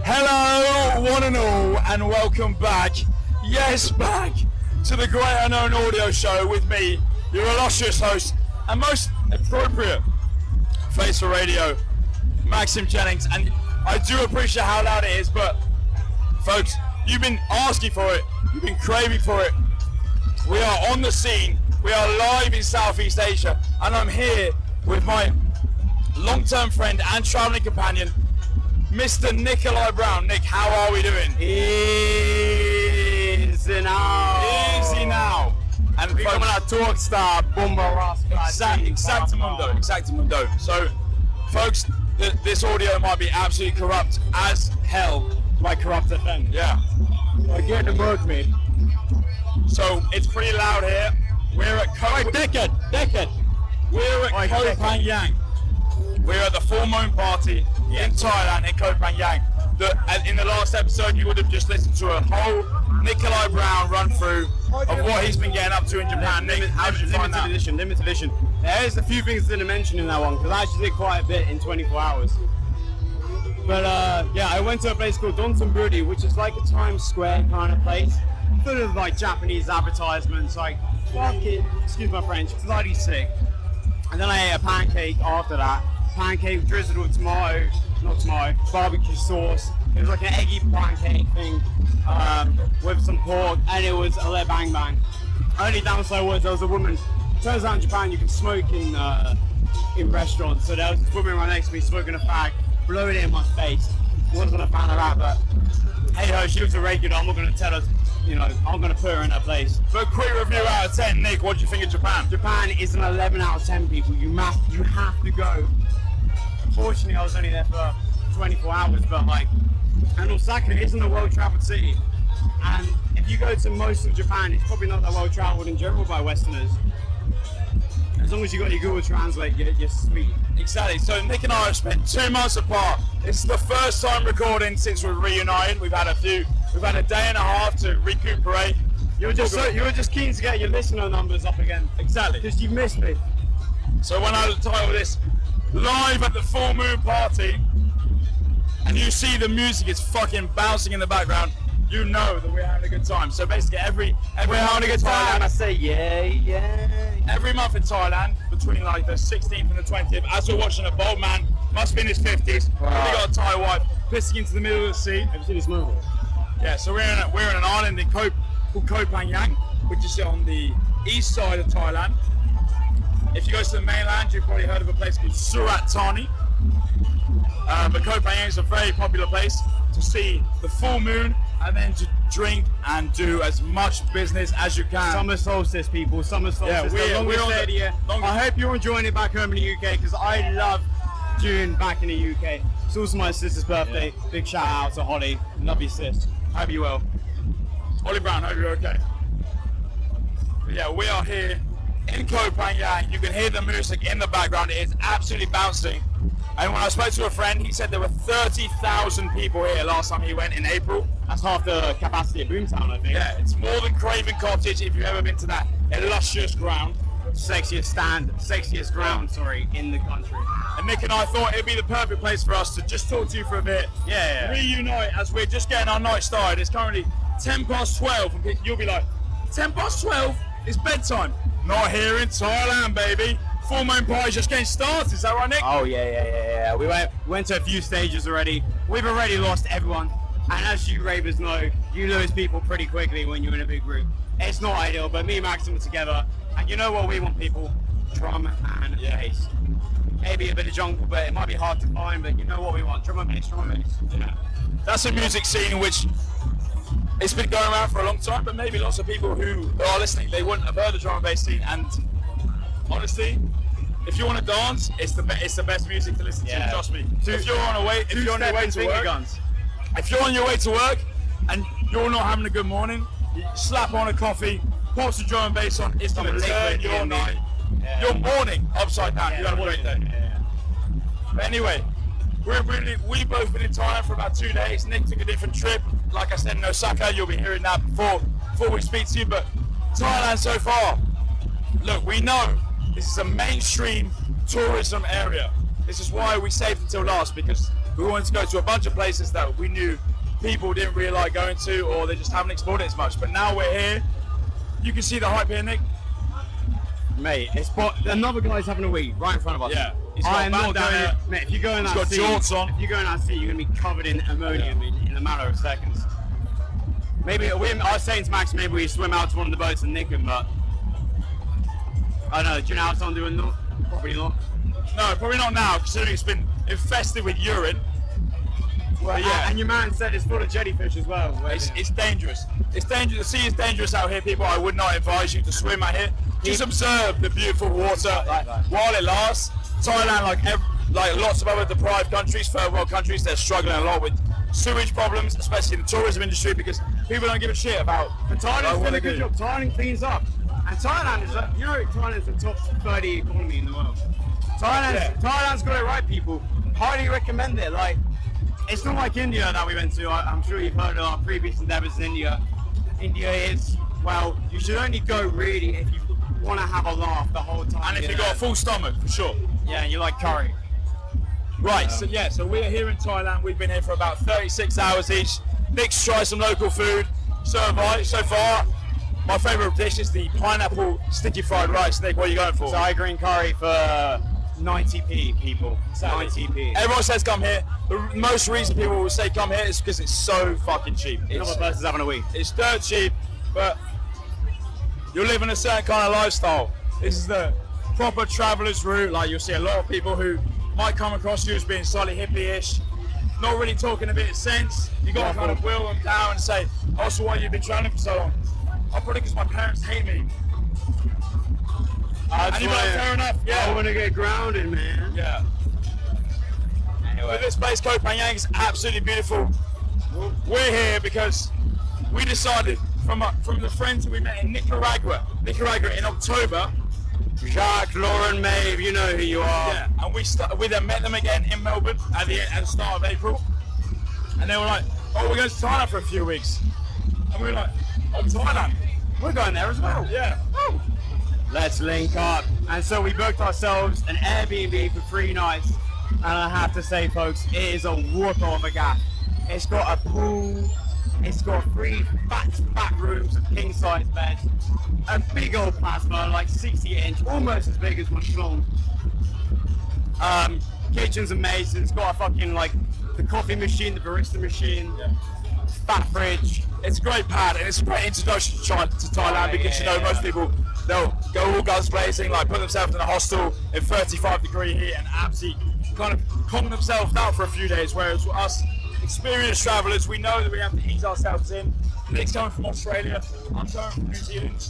Hello, one and all, and welcome back, yes, back to the Great Unknown Audio Show with me, your illustrious host, and most appropriate face for radio, Maxim Jennings. And I do appreciate how loud it is, but folks, you've been asking for it, you've been craving for it. We are on the scene, we are live in Southeast Asia, and I'm here with my long-term friend and traveling companion, Mr. Nikolai Brown. Nick, how are we doing? Easy now. And we're coming out talk star, Bomba Exactamundo. So, folks, this audio might be absolutely corrupt as hell. Like corrupt FM. Yeah. Get the work, mate. So, it's pretty loud here. We're at Decade. We're at Koh Phangan. We're at the full moon party in Thailand, in Koh Phangan. In the last episode, you would have just listened to a whole Nikolai Brown run through of what he's been getting up to in Japan. Nick, how did you find that? Limited edition. There's a few things I didn't mention in that one, because I actually did quite a bit in 24 hours. But yeah, I went to a place called Dotonbori, which is like a Times Square kind of place, full of like Japanese advertisements, like fucking, excuse my French, bloody sick. And then I ate a pancake after that. Pancake drizzled with barbecue sauce. It was like an eggy pancake thing with some pork, and it was a le bang bang. Only downside was there was a woman. Turns out in Japan you can smoke in restaurants, so there was this woman right next to me smoking a fag, blowing it in my face. Wasn't a fan of that, but hey ho, she was a regular. I'm not going to tell her, you know, I'm going to put her in her place. So a quick review out of 10, Nick, what do you think of Japan? Japan is an 11 out of 10, people. You have to go. Unfortunately, I was only there for 24 hours, but like, and Osaka isn't a well-traveled city. And if you go to most of Japan, it's probably not that well-traveled in general by Westerners. As long as you got your Google Translate, you're sweet. Exactly. So Nick and I have spent 2 months apart. This is the first time recording since we're reunited. We've had a day and a half to recuperate. You were just keen to get your listener numbers up again. Exactly. Because you missed me. So when I title this live at the full moon party, and you see the music is fucking bouncing in the background, you know that we're having a good time. So basically every we're having a good time. I say yeah. Every month in Thailand, between like the 16th and the 20th, as we're watching a bald man, must be in his 50s, probably got a Thai wife, pissing into the middle of the sea. Have you seen this movie? Yeah, so we're in an island called Koh Phangan, which is on the east side of Thailand. If you go to the mainland, you've probably heard of a place called Surat Thani. But Koh Phangan is a very popular place to see the full moon and then to drink and do as much business as you can. Summer solstice, people. Summer solstice. Yeah, we're on the year. I hope you're enjoying it back home in the UK, because I love June back in the UK. It's also my sister's birthday. Yeah. Big shout out to Holly. Love you, sis. Hope you well. Holly Brown, hope you're okay. But yeah, we are here in Koh Phangan. You can hear the music in the background. It is absolutely bouncing. And when I spoke to a friend, he said there were 30,000 people here last time he went in April. That's half the capacity of Boomtown, I think. Yeah, it's more than Craven Cottage if you've ever been to that illustrious ground. Sexiest ground, in the country. And Nick and I thought it'd be the perfect place for us to just talk to you for a bit. Yeah. Reunite as we're just getting our night started. It's currently 12:10, and you'll be like, 12:10? It's bedtime. Not here in Thailand, baby. Full moon party's just getting started. Is that right, Nick? Oh yeah. We went to a few stages already. We've already lost everyone. And as you ravers know, you lose people pretty quickly when you're in a big group. It's not ideal, but me and Maxim are together. And you know what we want, people? Drum and bass. Maybe a bit of jungle, but it might be hard to find, but you know what we want. Drum and bass. Yeah. That's a music scene which it's been going around for a long time, but maybe lots of people who are listening, they wouldn't have heard the drum and bass scene. And honestly, if you want to dance, it's the best music to listen to. Trust me. If you're on your way to work, and you're not having a good morning, you slap on a coffee, pop some drum and bass on. It's gonna turn your night, your morning upside down. You had a great day. But anyway, we've both been in Thailand for about 2 days. Nick took a different trip. Like I said, in Osaka. You'll be hearing that before we speak to you. But Thailand so far, look, we know this is a mainstream tourism area. This is why we saved until last, because We wanted to go to a bunch of places that we knew people didn't really like going to, or they just haven't explored it as much. But now we're here. You can see the hype here, Nick. Mate, another guy's having a wee right in front of us. Yeah, he's got I am a not bandana. going. Mate, if you go in that sea, if you go in that sea, you're gonna be covered in ammonium in a matter of seconds. Maybe I was saying to Max, maybe we swim out to one of the boats and nick him, but I don't know. Do you know how someone doing that? Probably not. No, probably not now, considering it's been infested with urine. Well, yeah. And your man said it's full of jellyfish as well. It's dangerous. It's dangerous. The sea is dangerous out here, people. I would not advise you to swim out here. Just observe the beautiful water while it lasts. Thailand, like lots of other deprived countries, third world countries, they're struggling a lot with sewage problems, especially in the tourism industry, because people don't give a shit about. And Thailand's doing a good job. Thailand cleans up. And Thailand is, Thailand's the top 30 economy in the world. Thailand's got it right, people. Highly recommend it. Like, it's not like India that we went to. I'm sure you've heard of our previous endeavors in India. India is, well, you should only go really if you want to have a laugh the whole time. And if you've got a full stomach, for sure. Yeah, and you like curry. Right, so we're here in Thailand. We've been here for about 36 hours each. Nick's tried some local food. So have I. So far, my favourite dish is the pineapple sticky fried rice. Nick, what are you going for? Thai green curry for 90p, people. 90p. Everyone says come here. The most reason people will say come here is because it's so fucking cheap. Another person's having a wee. It's dirt cheap, but you're living a certain kind of lifestyle. This is the proper traveller's route. Like, you'll see a lot of people who might come across you as being slightly hippie-ish, not really talking a bit of sense. You got to kind of wheel them down and say, oh, so why you've been travelling for so long? Oh, probably because my parents hate me. And you're like, fair enough, yeah. I want to get grounded, man. Yeah. Anyway. But this place, Koh Phangan, is absolutely beautiful. We're here because we decided from the friends that we met in Nicaragua in October. Jacques, Lauren, Maeve, you know who you are. Yeah, and we then met them again in Melbourne at the start of April. And they were like, oh, we're going to Thailand for a few weeks. And we were like, oh, Thailand. We're going there as well. Yeah. Oh. Let's link up. And so we booked ourselves an Airbnb for 3 nights. And I have to say, folks, it is a whopper of a gaff. It's got a pool. It's got 3 fat rooms with king-size beds. A big old plasma, like 60-inch, almost as big as my schlong. Kitchen's amazing. It's got a fucking, like, the coffee machine, the barista machine. Yeah. Fat fridge. It's a great pad, and it's a great introduction to Thailand because, you know, most people, they'll go all guns blazing, like put themselves in a hostel in 35-degree heat and absolutely kind of calm themselves down for a few days, whereas us experienced travellers, we know that we have to ease ourselves in. Nick's coming from Australia, I'm coming from New Zealand.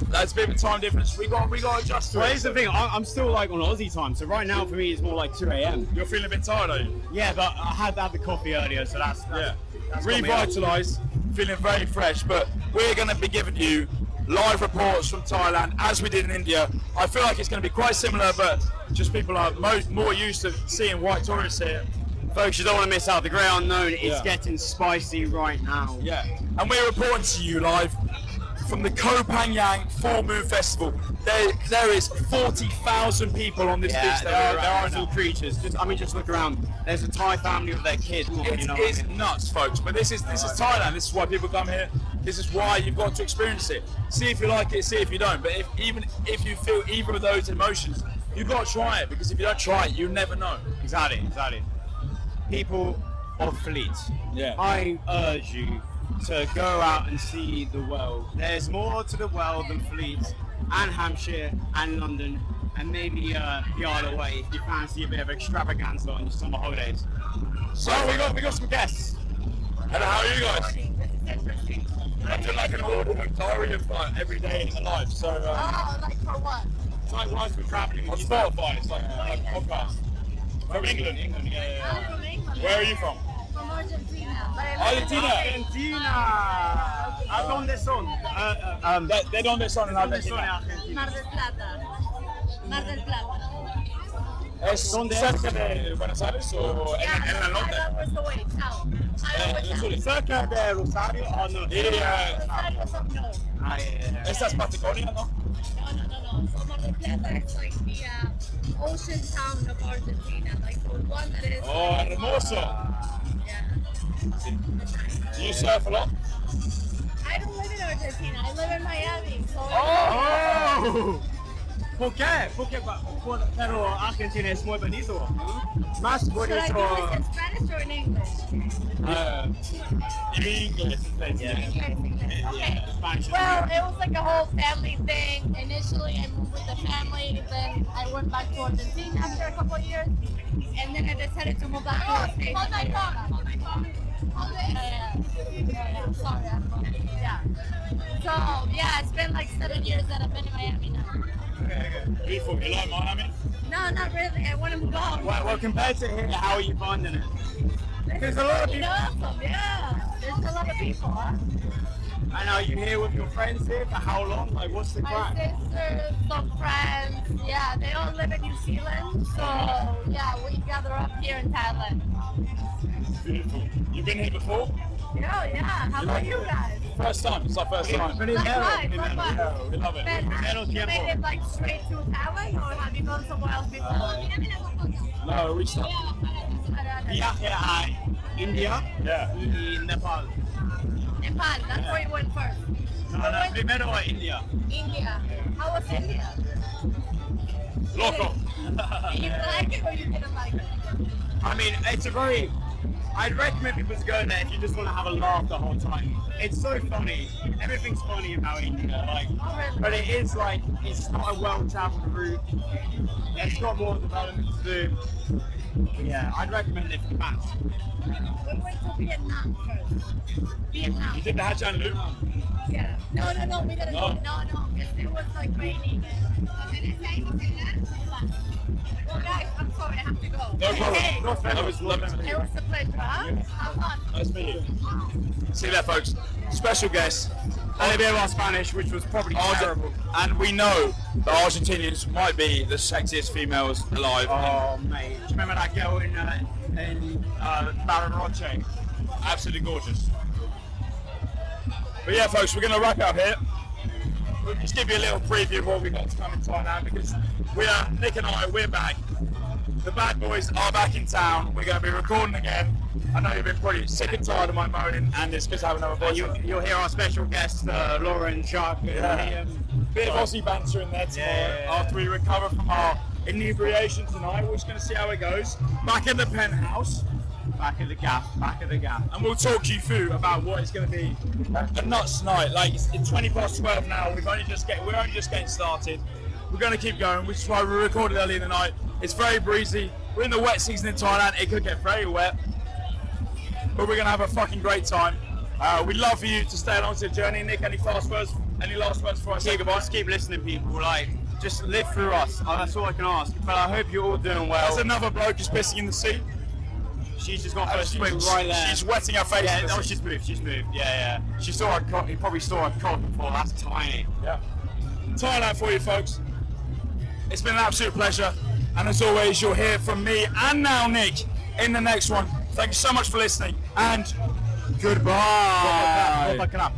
That's a bit of a time difference. We got to adjust to it. Well, here's the thing, I'm still like on Aussie time, so right now for me it's more like 2 a.m. You're feeling a bit tired, are you? Yeah, but I had the coffee earlier, so that's revitalised, feeling very fresh, but we're going to be giving you live reports from Thailand as we did in India. I feel like it's going to be quite similar, but just people are more used to seeing white tourists here. Folks, you don't want to miss out. The Great Unknown is getting spicy right now. Yeah, and we're reporting to you live from the Koh Phangan Full Moon Festival. There is 40,000 people on this beach. There are little creatures. Just look around. There's a Thai family with their kids. It's nuts, folks. But this is Thailand. This is why people come here. This is why you've got to experience it. See if you like it. See if you don't. But even if you feel either of those emotions, you've got to try it, because if you don't try it, you never know. Exactly. People of Fleet, I urge you to go out and see the world. There's more to the world than Fleet and Hampshire and London and maybe the Isle of Wight if you fancy a bit of extravaganza on your summer holidays. So we got some guests. Hello, how are you guys? I'm doing like an audio diary of every day in the life. So like for what? it's like whilst we're travelling on Spotify. It's like a podcast. From England. Yeah. I'm from England. Where are you from? From Argentina. But I live in Argentina. ¿A dónde son? ¿De dónde son en Argentina? Mar del Plata. Mar del Plata. ¿Es cerca de Buenos Aires o en la norte? I don't know where it's out. Cerca de Rosario o no? Esta es Patagonia, ¿no? No. So Mar del Plata is like ocean town of Argentina, like the one that is. Oh, hermoso. Yeah. Do you surf a lot? I don't live in Argentina. I live in Miami. So. Oh! ¿Por qué? Pero Argentina es muy bonito. Más Should I bonito. do this in Spanish or in English? English. English. Okay. Well, it was like a whole family thing. Initially, I moved with the family. Then I went back to Argentina after a couple of years. And then I decided to move back to the States. Yeah. Sorry. Yeah. So, yeah, it's been like 7 years that I've been in Miami now. Beautiful. You like Miami? No, not really. I want to move on. Well, compared to here, how are you finding it? There's a lot of people. Awesome, yeah. There's a lot of people, huh? And are you here with your friends here for how long? Like, what's the My crack? sisters, some friends, yeah, they all live in New Zealand, so yeah, we gather up here in Thailand. Beautiful. You've been here before? Yeah, how about you guys? First time. It's our first time. Likewise. We love it. But have you made it like straight to Thailand, or have you gone somewhere else before? No, we stopped. Viaje a India Yeah. y Nepal. Nepal, that's where you went first. No, primero a India. India. How was India? Loco. Did you like it or you didn't like it? I mean, I'd recommend people to go there if you just want to have a laugh the whole time. It's so funny. Everything's funny about India. Like, Oh, really? but it is like, it's not a well-traveled route. It's got more development to do. But yeah, I'd recommend it for fans. We went to Vietnam first. Vietnam. You did the Hajj and Loop? Yeah. No, we didn't. No. No, because it was like raining. Well, guys, I'm sorry, I have to go. No problem. Hey, That was lovely. it was a pleasure, huh? Have fun. Nice to meet you. See you there, folks. Special guest. And a bit of our Spanish, which was probably terrible. And we know that Argentinians might be the sexiest females alive. Oh, mate. Do you remember that girl in Bariloche? Absolutely gorgeous. But yeah, folks, we're going to wrap it up here. We'll just give you a little preview of what we've got to come in Thailand, because Nick and I, we're back. The bad boys are back in town. We're going to be recording again. I know you've been pretty sick and tired of my moaning, and it's good to have another voice. You'll hear our special guest, Lauren Shark. Yeah. Bit of Aussie banter in there tomorrow. Yeah. After we recover from our inebriation tonight, we're just going to see how it goes. Back in the penthouse. Back at the gaff. And we'll talk you through about what it's going to be a nuts night. Like, it's 12 now. We're only just getting started. We're going to keep going, which is why we recorded early in the night. It's very breezy. We're in the wet season in Thailand. It could get very wet, but we're going to have a fucking great time. We'd love for you to stay along to the journey. Nick, any last words before I say goodbye? Just keep listening, people. Like, just live through us. That's all I can ask. But I hope you're all doing well. There's another bloke who's pissing in the sea. She's just gone for a swim right there. She's wetting her face. Yeah, she's moved. Yeah. She saw a cock. He probably saw a cock before. That's tiny. Yeah. Thailand for you, folks. It's been an absolute pleasure. And as always, you'll hear from me and now Nick in the next one. Thank you so much for listening, and goodbye. Clap.